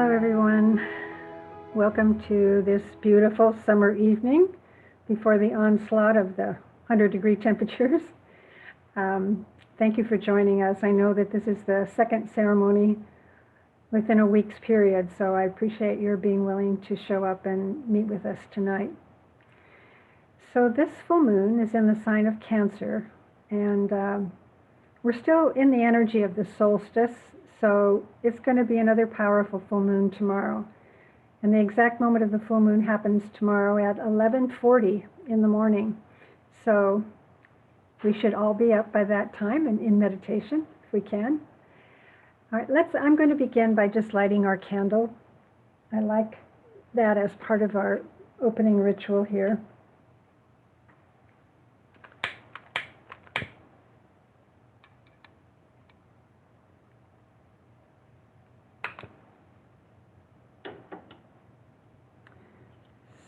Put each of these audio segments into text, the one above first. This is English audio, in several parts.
Hello everyone. Welcome to this beautiful summer evening before the onslaught of the 100-degree temperatures. Thank you for joining us. I know that this is the second ceremony within a week's period, so I appreciate your being willing to show up and meet with us tonight. So this full moon is in the sign of Cancer, and we're still in the energy of the solstice, so it's going to be another powerful full moon tomorrow. And the exact moment of the full moon happens tomorrow at 11:40 in the morning. So we should all be up by that time and in meditation if we can. All right, I'm going to begin by just lighting our candle. I like that as part of our opening ritual here.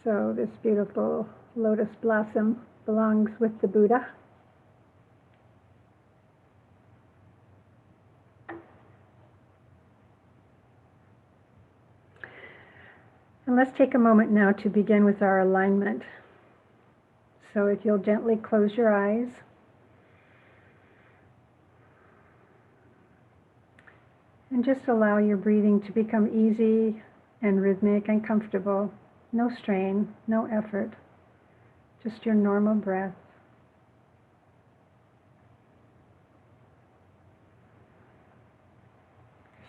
So this beautiful lotus blossom belongs with the Buddha. And let's take a moment now to begin with our alignment. So if you'll gently close your eyes. And just allow your breathing to become easy and rhythmic and comfortable. No strain, no effort, just your normal breath.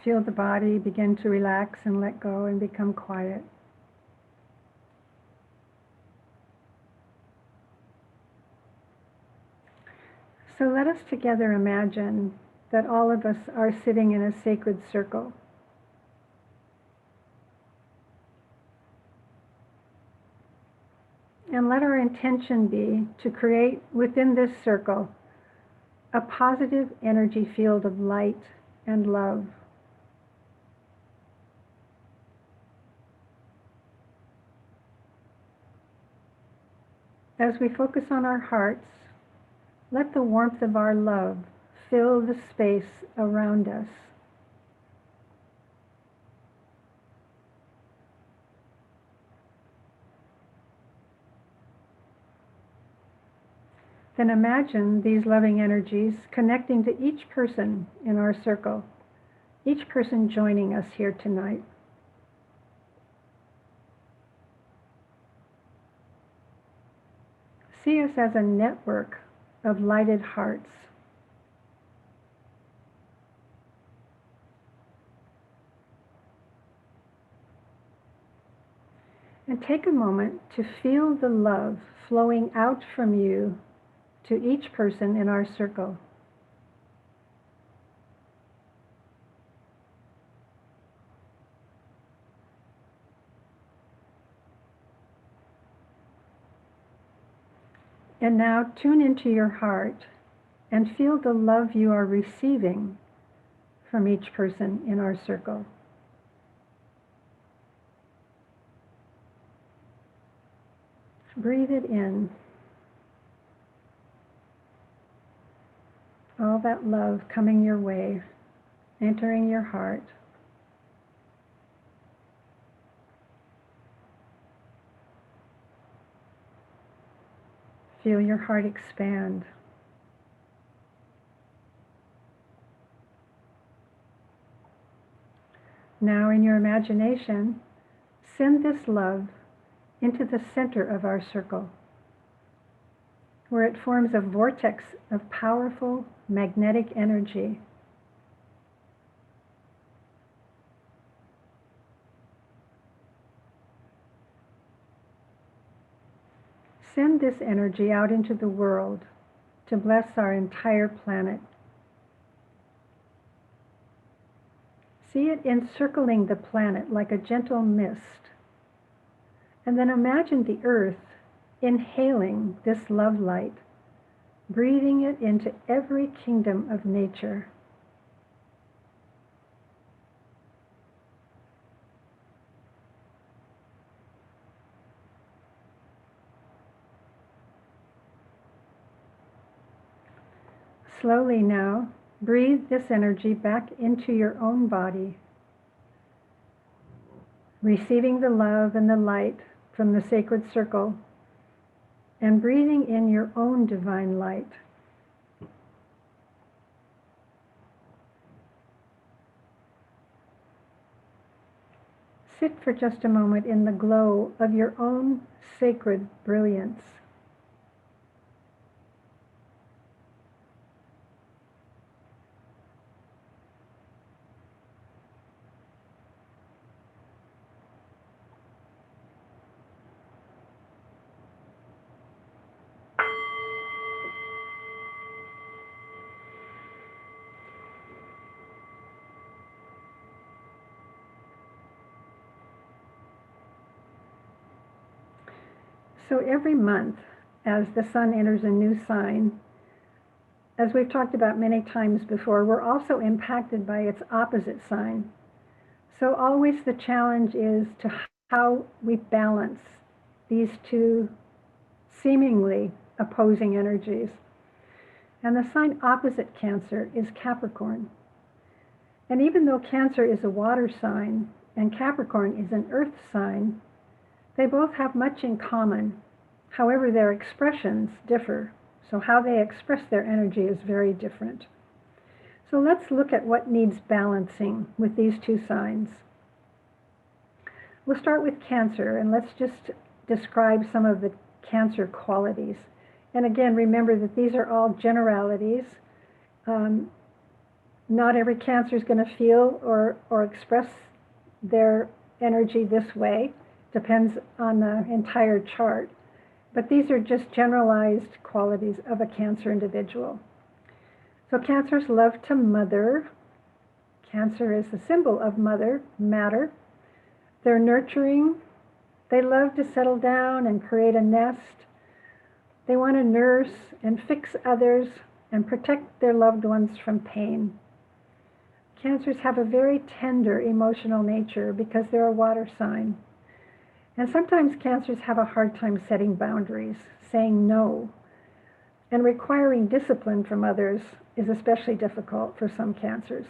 Feel the body begin to relax and let go and become quiet. So let us together imagine that all of us are sitting in a sacred circle. And let our intention be to create within this circle a positive energy field of light and love. As we focus on our hearts, let the warmth of our love fill the space around us. Then imagine these loving energies connecting to each person in our circle, each person joining us here tonight. See us as a network of lighted hearts. And take a moment to feel the love flowing out from you to each person in our circle. And now tune into your heart and feel the love you are receiving from each person in our circle. Breathe it in. All that love coming your way, entering your heart. Feel your heart expand. Now in your imagination, send this love into the center of our circle, where it forms a vortex of powerful magnetic energy. Send this energy out into the world to bless our entire planet. See it encircling the planet like a gentle mist. And then imagine the earth inhaling this love light, breathing it into every kingdom of nature. Slowly now, breathe this energy back into your own body. receiving the love and the light from the sacred circle, and breathing in your own divine light. Sit for just a moment in the glow of your own sacred brilliance. So every month, as the sun enters a new sign, as we've talked about many times before, we're also impacted by its opposite sign. So always the challenge is to how we balance these two seemingly opposing energies. And the sign opposite Cancer is Capricorn. And even though Cancer is a water sign and Capricorn is an earth sign, they both have much in common. However, their expressions differ. So how they express their energy is very different. So let's look at what needs balancing with these two signs. We'll start with Cancer, and let's just describe some of the Cancer qualities. And again, remember that these are all generalities. Not every Cancer is going to feel or express their energy this way. Depends on the entire chart. But these are just generalized qualities of a Cancer individual. So Cancers love to mother. Cancer is the symbol of mother, matter. They're nurturing. They love to settle down and create a nest. They want to nurse and fix others and protect their loved ones from pain. Cancers have a very tender emotional nature because they're a water sign. And sometimes Cancers have a hard time setting boundaries, saying no, and requiring discipline from others is especially difficult for some Cancers.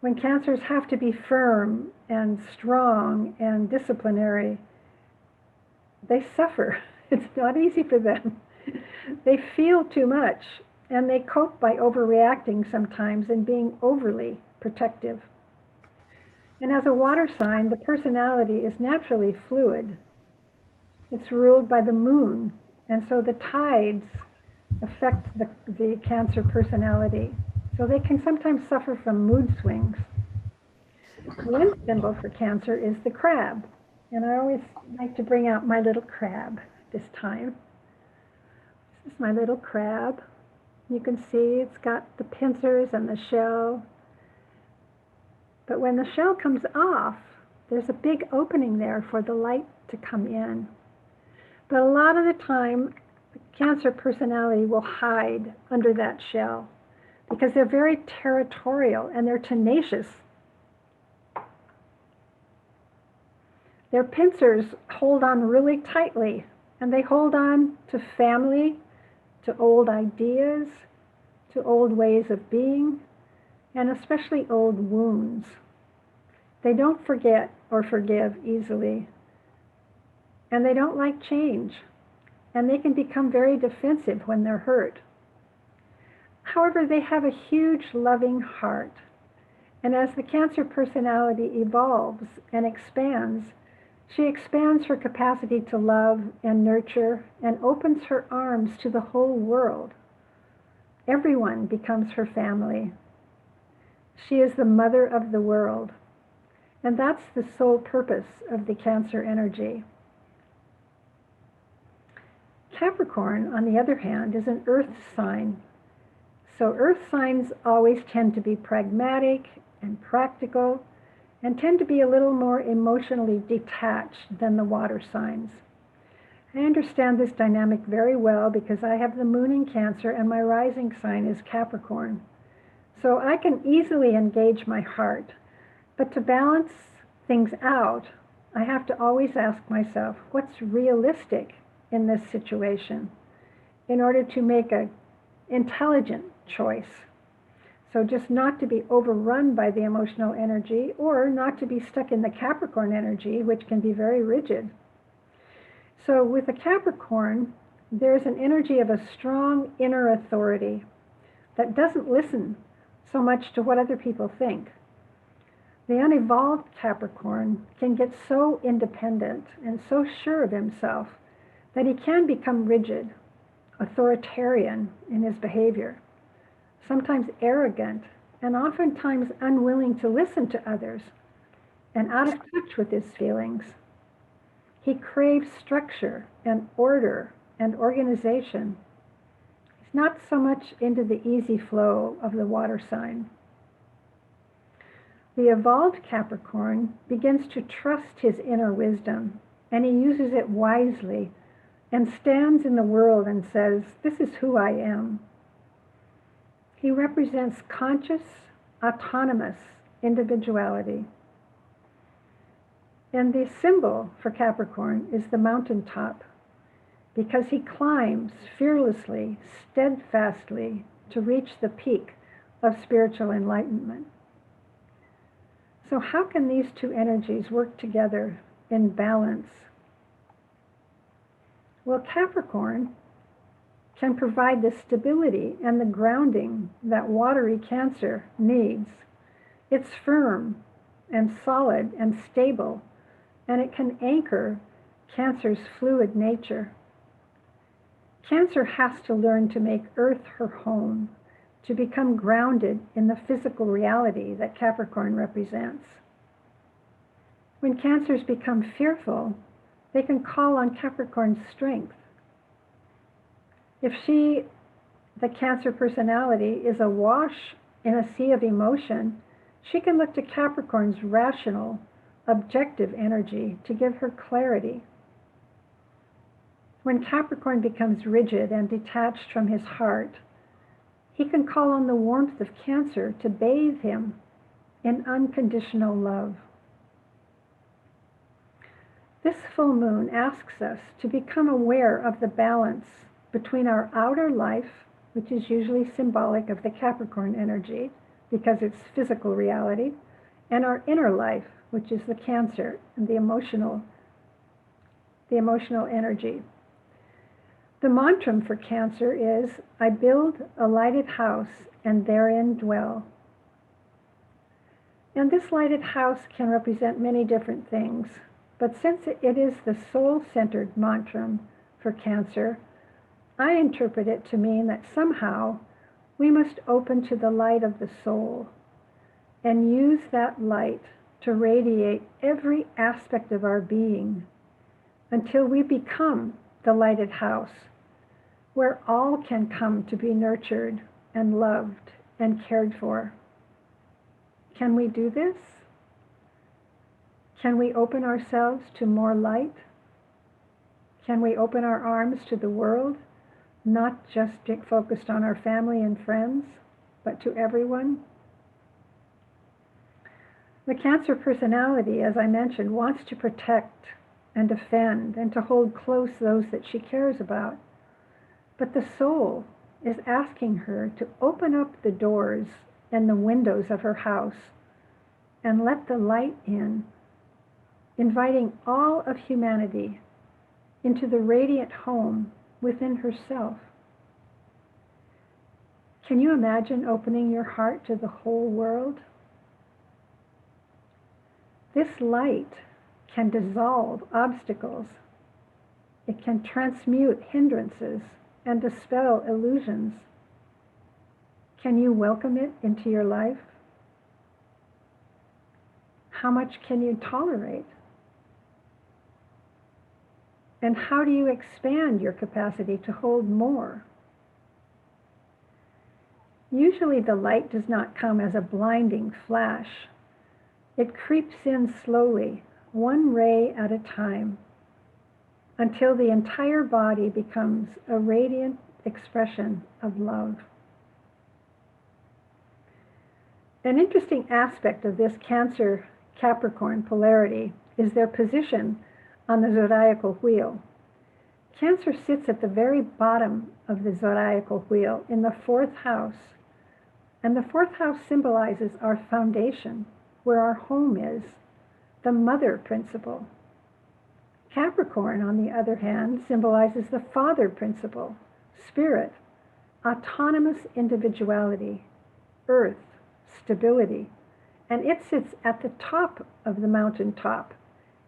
When Cancers have to be firm and strong and disciplinary, they suffer. It's not easy for them. They feel too much, and they cope by overreacting sometimes and being overly protective. And as a water sign, the personality is naturally fluid. It's ruled by the moon, and so the tides affect the Cancer personality. So they can sometimes suffer from mood swings. One symbol for Cancer is the crab, and I always like to bring out my little crab this time. This is my little crab. You can see it's got the pincers and the shell. But when the shell comes off, there's a big opening there for the light to come in. But a lot of the time, the Cancer personality will hide under that shell because they're very territorial and they're tenacious. Their pincers hold on really tightly, and they hold on to family, to old ideas, to old ways of being, and especially old wounds. They don't forget or forgive easily, and they don't like change, and they can become very defensive when they're hurt. However, they have a huge loving heart, and as the Cancer personality evolves and expands, she expands her capacity to love and nurture and opens her arms to the whole world. Everyone becomes her family. She is the mother of the world. And that's the sole purpose of the Cancer energy. Capricorn, on the other hand, is an earth sign. So earth signs always tend to be pragmatic and practical and tend to be a little more emotionally detached than the water signs. I understand this dynamic very well because I have the moon in Cancer and my rising sign is Capricorn. So I can easily engage my heart. But to balance things out, I have to always ask myself, what's realistic in this situation in order to make an intelligent choice? So just not to be overrun by the emotional energy, or not to be stuck in the Capricorn energy, which can be very rigid. So with a Capricorn, there's an energy of a strong inner authority that doesn't listen so much to what other people think. The unevolved Capricorn can get so independent and so sure of himself that he can become rigid, authoritarian in his behavior, sometimes arrogant, and oftentimes unwilling to listen to others, and out of touch with his feelings. He craves structure and order and organization. He's not so much into the easy flow of the water sign. The evolved Capricorn begins to trust his inner wisdom, and he uses it wisely and stands in the world and says, "This is who I am." He represents conscious, autonomous individuality. And the symbol for Capricorn is the mountaintop, because he climbs fearlessly, steadfastly to reach the peak of spiritual enlightenment. So how can these two energies work together in balance? Well, Capricorn can provide the stability and the grounding that watery Cancer needs. It's firm and solid and stable, and it can anchor Cancer's fluid nature. Cancer has to learn to make Earth her home, to become grounded in the physical reality that Capricorn represents. When Cancers become fearful, they can call on Capricorn's strength. If she, the Cancer personality, is awash in a sea of emotion, she can look to Capricorn's rational, objective energy to give her clarity. When Capricorn becomes rigid and detached from his heart, he can call on the warmth of Cancer to bathe him in unconditional love. This full moon asks us to become aware of the balance between our outer life, which is usually symbolic of the Capricorn energy because it's physical reality, and our inner life, which is the Cancer and the emotional energy. The mantra for Cancer is, "I build a lighted house and therein dwell." And this lighted house can represent many different things, but since it is the soul-centered mantra for Cancer, I interpret it to mean that somehow we must open to the light of the soul and use that light to radiate every aspect of our being until we become the lighted house where all can come to be nurtured and loved and cared for. Can we do this? Can we open ourselves to more light? Can we open our arms to the world, not just get focused on our family and friends, but to everyone? The Cancer personality, as I mentioned, wants to protect and defend and to hold close those that she cares about. But the soul is asking her to open up the doors and the windows of her house and let the light in, inviting all of humanity into the radiant home within herself. Can you imagine opening your heart to the whole world? This light can dissolve obstacles. It can transmute hindrances and dispel illusions. Can you welcome it into your life? How much can you tolerate? And how do you expand your capacity to hold more? Usually the light does not come as a blinding flash. It creeps in slowly, one ray at a time, until the entire body becomes a radiant expression of love. An interesting aspect of this Cancer-Capricorn polarity is their position on the zodiacal wheel. Cancer sits at the very bottom of the zodiacal wheel in the 4th house, And the fourth house symbolizes our foundation, where our home is, the mother principle. Capricorn, on the other hand, symbolizes the father principle, spirit, autonomous individuality, earth, stability, and it sits at the top of the mountaintop,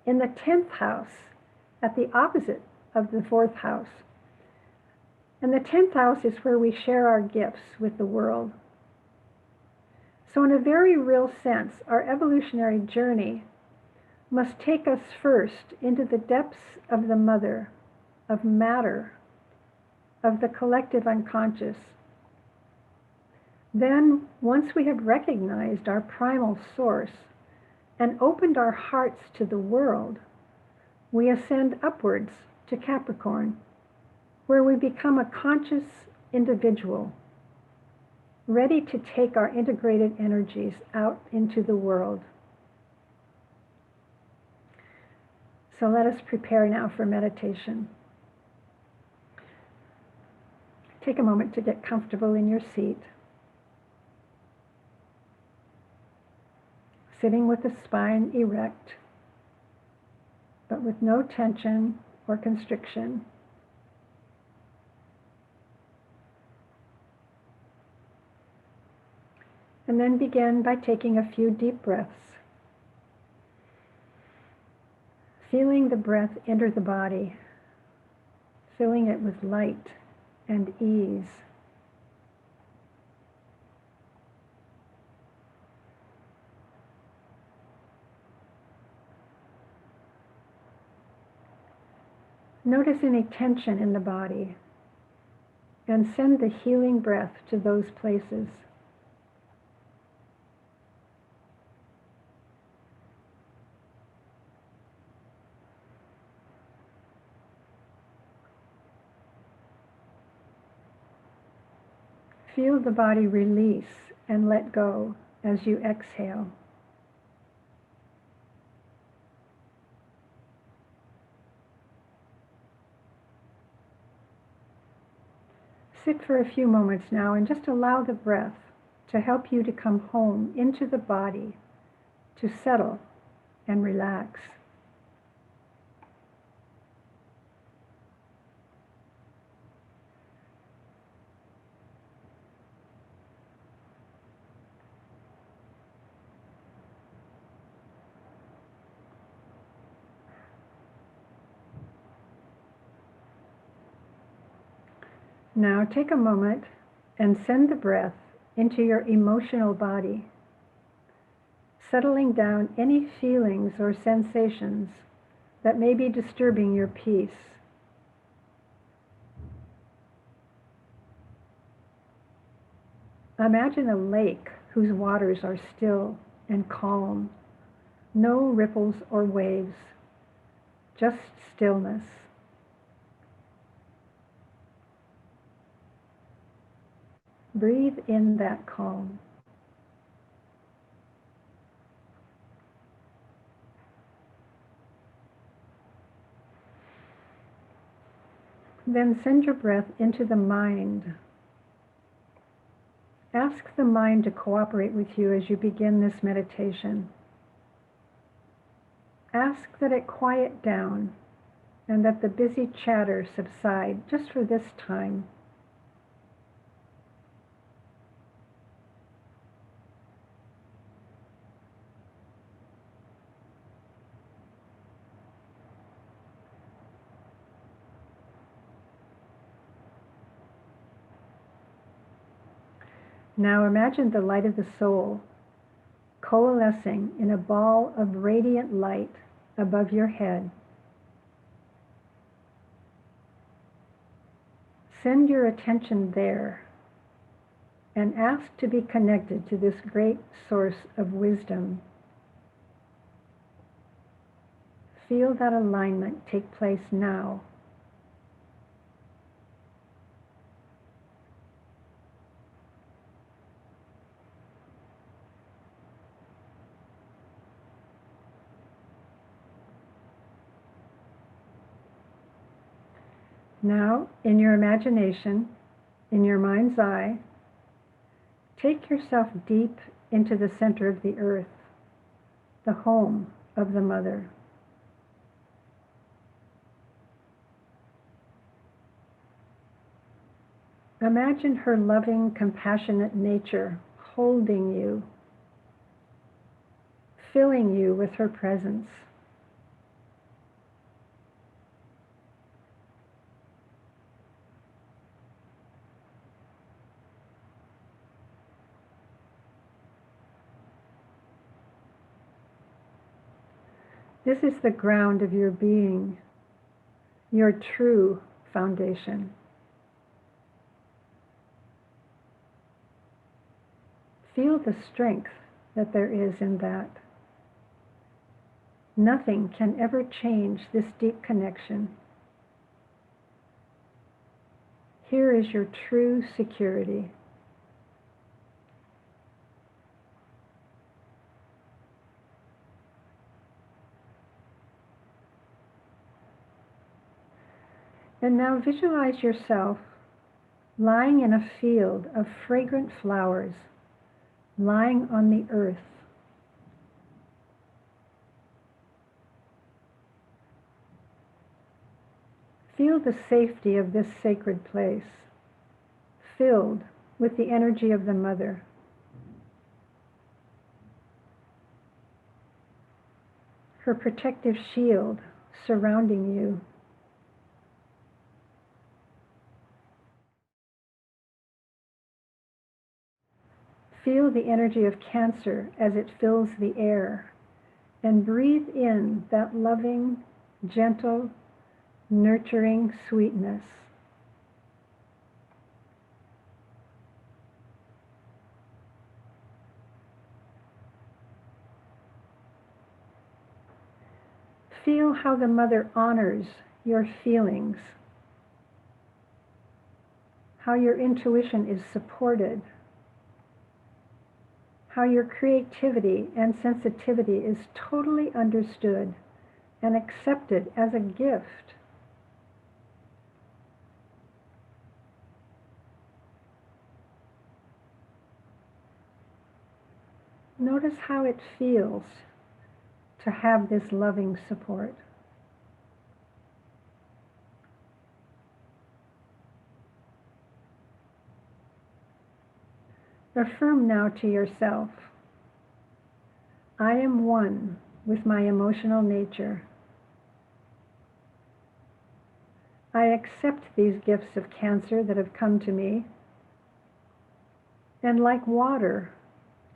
in the 10th house, at the opposite of the 4th house. And the 10th house is where we share our gifts with the world. So in a very real sense, our evolutionary journey must take us first into the depths of the mother, of matter, of the collective unconscious. Then, once we have recognized our primal source and opened our hearts to the world, we ascend upwards to Capricorn, where we become a conscious individual, ready to take our integrated energies out into the world. So let us prepare now for meditation. Take a moment to get comfortable in your seat. Sitting with the spine erect, but with no tension or constriction. And then begin by taking a few deep breaths. Feeling the breath enter the body, filling it with light and ease. Notice any tension in the body and send the healing breath to those places. Feel the body release and let go as you exhale. Sit for a few moments now and just allow the breath to help you to come home into the body, to settle and relax. Now take a moment and send the breath into your emotional body, settling down any feelings or sensations that may be disturbing your peace. Imagine a lake whose waters are still and calm, no ripples or waves, just stillness. Breathe in that calm. Then send your breath into the mind. Ask the mind to cooperate with you as you begin this meditation. Ask that it quiet down and that the busy chatter subside just for this time. Now imagine the light of the soul coalescing in a ball of radiant light above your head. Send your attention there and ask to be connected to this great source of wisdom. Feel that alignment take place now. Now, in your imagination, in your mind's eye, Take yourself deep into the center of the earth, the home of the mother. Imagine her loving, compassionate nature holding you, filling you with her presence. This is the ground of your being, your true foundation. Feel the strength that there is in that. Nothing can ever change this deep connection. Here is your true security. And now visualize yourself lying in a field of fragrant flowers, lying on the earth. Feel the safety of this sacred place, filled with the energy of the mother. Her protective shield surrounding you. Feel the energy of Cancer as it fills the air, and breathe in that loving, gentle, nurturing sweetness. Feel how the mother honors your feelings, how your intuition is supported, how your creativity and sensitivity is totally understood and accepted as a gift. Notice how it feels to have this loving support. Affirm now to yourself, I am one with my emotional nature. I accept these gifts of Cancer that have come to me, and like water,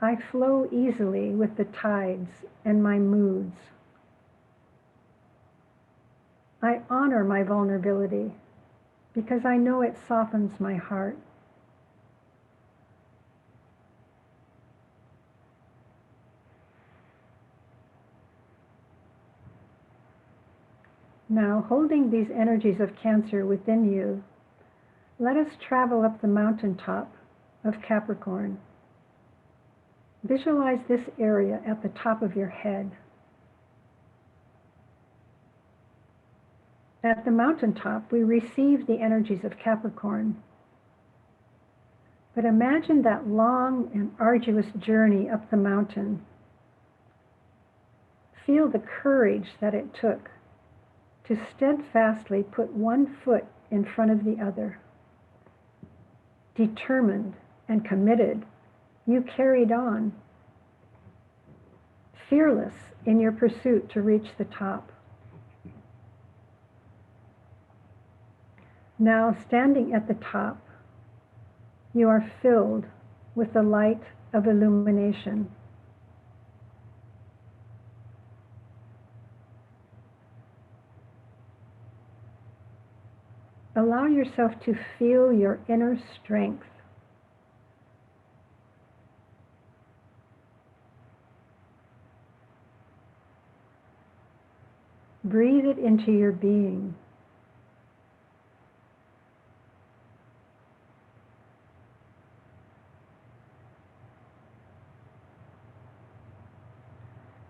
I flow easily with the tides and my moods. I honor my vulnerability because I know it softens my heart. Now, holding these energies of Cancer within you, let us travel up the mountaintop of Capricorn. Visualize this area at the top of your head. At the mountaintop, we receive the energies of Capricorn. But imagine that long and arduous journey up the mountain. Feel the courage that it took to steadfastly put one foot in front of the other. Determined and committed, you carried on, fearless in your pursuit to reach the top. Now, standing at the top, you are filled with the light of illumination. Allow yourself to feel your inner strength. Breathe it into your being.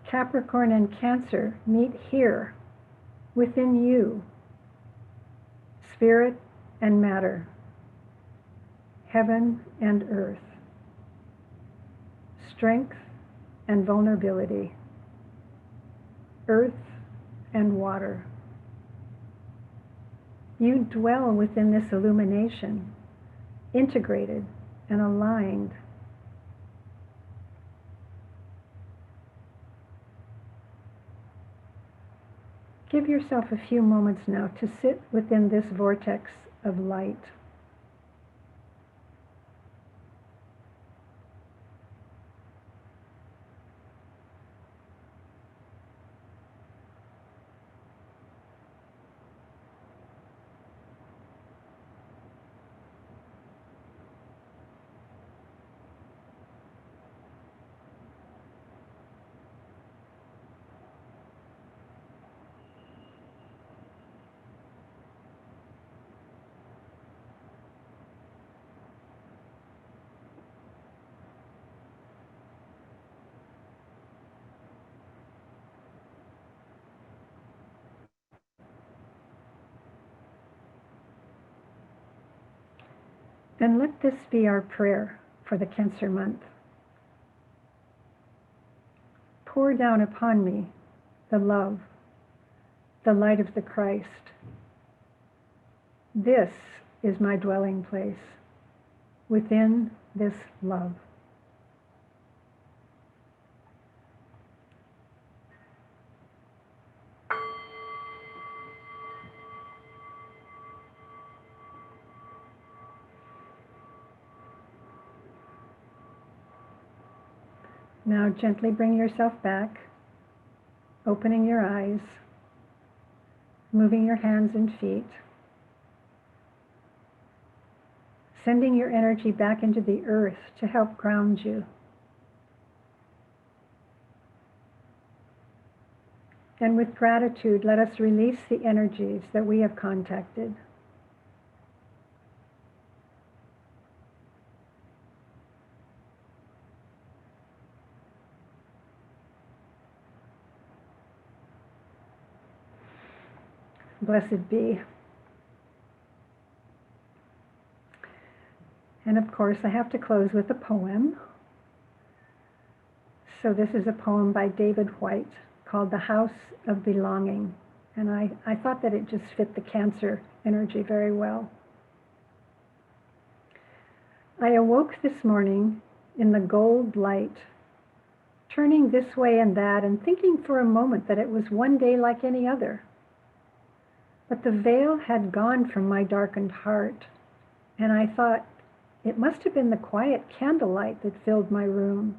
Capricorn and Cancer meet here, within you. Spirit and matter, heaven and earth. strength and vulnerability, earth and water. You dwell within this illumination, integrated and aligned. Give yourself a few moments now to sit within this vortex of light. And let this be our prayer for the Cancer month. Pour down upon me the love, the light of the Christ. This is my dwelling place, within this love. Now gently bring yourself back, opening your eyes, moving your hands and feet, sending your energy back into the earth to help ground you. And with gratitude, let us release the energies that we have contacted. Blessed be. And of course, I have to close with a poem. So this is a poem by David White called The House of Belonging. And I thought that it just fit the Cancer energy very well. I awoke this morning in the gold light, turning this way and that and thinking for a moment that it was one day like any other. But the veil had gone from my darkened heart, and I thought, it must have been the quiet candlelight that filled my room.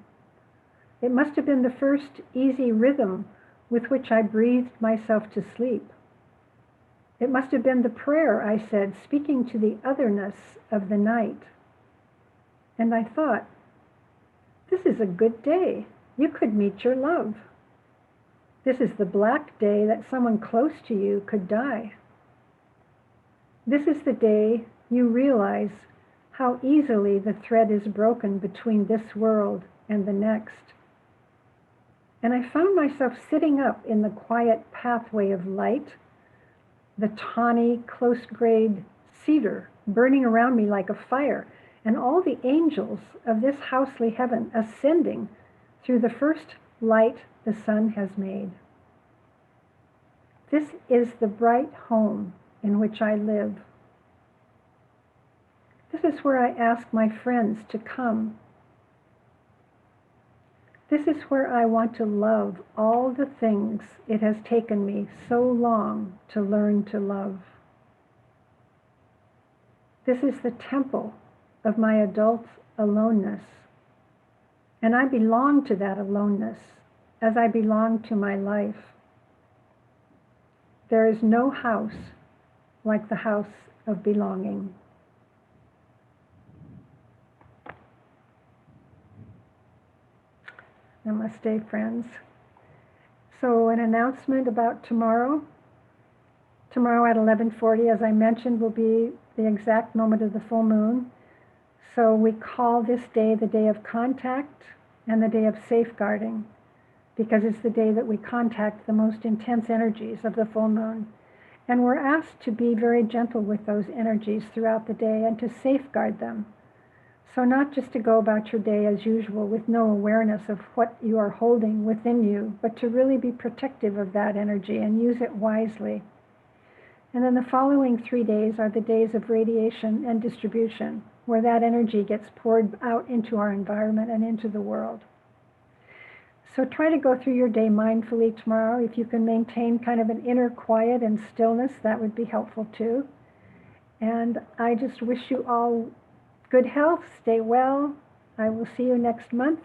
It must have been the first easy rhythm with which I breathed myself to sleep. It must have been the prayer I said, speaking to the otherness of the night. And I thought, this is a good day. You could meet your love. This is the black day that someone close to you could die. This is the day you realize how easily the thread is broken between this world and the next. And I found myself sitting up in the quiet pathway of light, the tawny, close-grayed cedar burning around me like a fire, and all the angels of this housely heaven ascending through the first light the sun has made. This is the bright home in which I live. This is where I ask my friends to come. This is where I want to love all the things it has taken me so long to learn to love. This is the temple of my adult aloneness, and I belong to that aloneness as I belong to my life. There is no house like the house of belonging. Namaste, friends. So an announcement about tomorrow. Tomorrow at 11:40, as I mentioned, will be the exact moment of the full moon. So we call this day the day of contact and the day of safeguarding, because it's the day that we contact the most intense energies of the full moon. And we're asked to be very gentle with those energies throughout the day and to safeguard them So not just to go about your day as usual with no awareness of what you are holding within you, but to really be protective of that energy and use it wisely. And then the following 3 days are the days of radiation and distribution, where that energy gets poured out into our environment and into the world. So try to go through your day mindfully tomorrow. If you can maintain kind of an inner quiet and stillness, that would be helpful too. And I just wish you all good health. Stay well. I will see you next month.